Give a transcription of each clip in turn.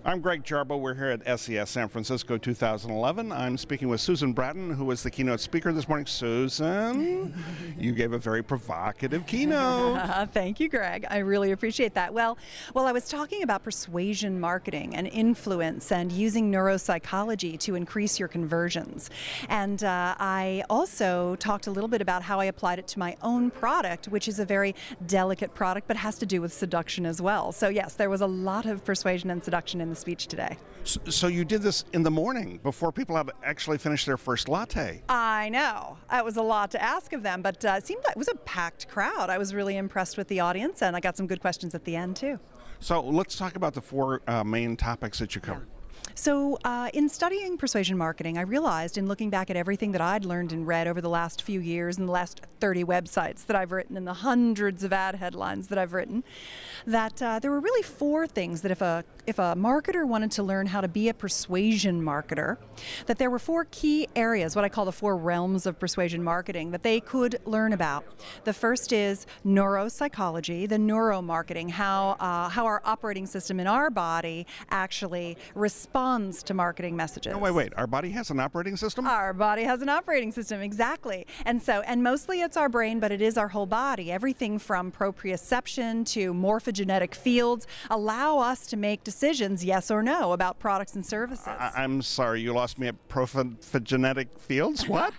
I'm Greg Jarboe. We're here at SES San Francisco 2011. I'm speaking with Susan Bratton, who was the keynote speaker this morning. Susan, you gave a very provocative keynote. Thank you, Greg. I really appreciate that. Well, I was talking about persuasion marketing and influence and using neuropsychology to increase your conversions. And I also talked a little bit about how I applied it to my own product, which is a very delicate product, but has to do with seduction as well. So yes, there was a lot of persuasion and seduction in the speech today. So you did this in the morning before people had actually finished their first latte. I know. It was a lot to ask of them, but it seemed like it was a packed crowd. I was really impressed with the audience, and I got some good questions at the end, too. So let's talk about the four main topics that you covered. So in studying persuasion marketing, I realized in looking back at everything that I'd learned and read over the last few years and the last 30 websites that I've written and the hundreds of ad headlines that I've written, that there were really four things that if a marketer wanted to learn how to be a persuasion marketer, that there were four key areas, what I call the four realms of persuasion marketing, that they could learn about. The first is neuro-psychology, the neuromarketing, how our operating system in our body actually responds to marketing messages. No, wait. Our body has an operating system? Our body has an operating system, exactly. And mostly it's our brain, but it is our whole body. Everything from proprioception to morphogenetic fields allow us to make decisions, yes or no, about products and services. I'm sorry, you lost me at morphogenetic fields? What?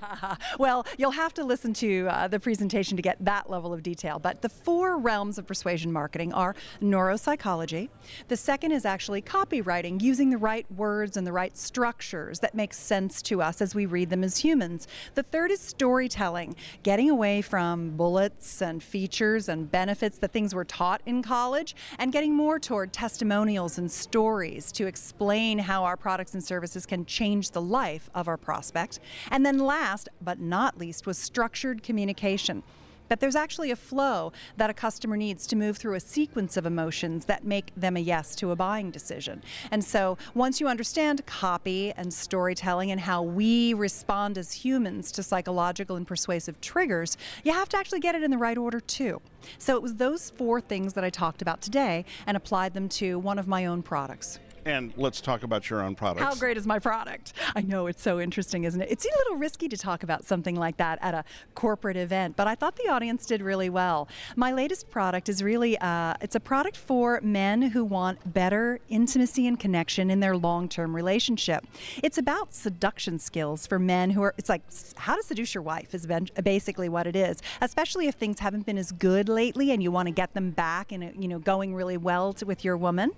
Well, you'll have to listen to the presentation to get that level of detail. But the four realms of persuasion marketing are neuropsychology. The second is actually copywriting, using the right words and the right structures that make sense to us as we read them as humans. The third is storytelling, getting away from bullets and features and benefits, the things we're taught in college, and getting more toward testimonials and stories to explain how our products and services can change the life of our prospect. And then last but not least was structured communication. That there's actually a flow that a customer needs to move through a sequence of emotions that make them a yes to a buying decision. And so once you understand copy and storytelling and how we respond as humans to psychological and persuasive triggers, you have to actually get it in the right order too. So it was those four things that I talked about today and applied them to one of my own products. And let's talk about your own products. How great is my product? I know, it's so interesting, isn't it? It's a little risky to talk about something like that at a corporate event, but I thought the audience did really well. My latest product is really, it's a product for men who want better intimacy and connection in their long-term relationship. It's about seduction skills for men who are, it's like how to seduce your wife is basically what it is, especially if things haven't been as good lately and you want to get them back and, going really well with your woman.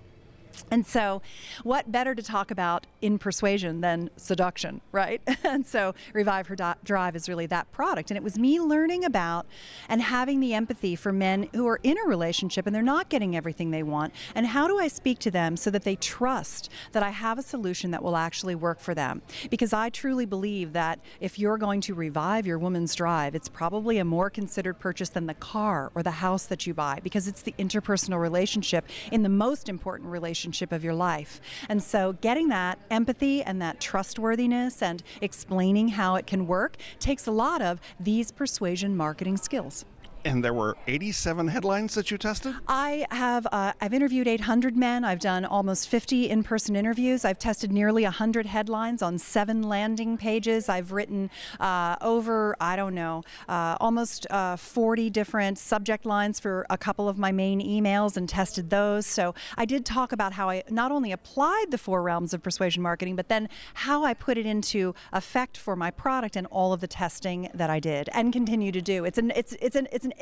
And so what better to talk about in persuasion than seduction, right? And so Revive Her Drive is really that product. And it was me learning about and having the empathy for men who are in a relationship and they're not getting everything they want. And how do I speak to them so that they trust that I have a solution that will actually work for them? Because I truly believe that if you're going to revive your woman's drive, it's probably a more considered purchase than the car or the house that you buy, because it's the interpersonal relationship in the most important relationship of your life. And so getting that empathy and that trustworthiness and explaining how it can work takes a lot of these persuasion marketing skills. And there were 87 headlines that you tested? I've interviewed 800 men. I've done almost 50 in-person interviews. I've tested nearly 100 headlines on 7 landing pages. I've written over, almost 40 different subject lines for a couple of my main emails and tested those. So I did talk about how I not only applied the four realms of persuasion marketing, but then how I put it into effect for my product and all of the testing that I did and continue to do. It's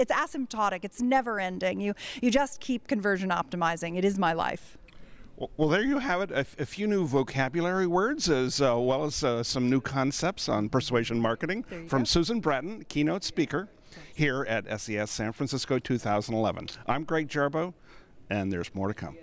asymptotic. It's never ending. You just keep conversion optimizing. It is my life. Well, there you have it. A few new vocabulary words as well as some new concepts on persuasion marketing from Susan Bratton, keynote speaker here at SES San Francisco 2011. I'm Greg Jarboe, and there's more to come.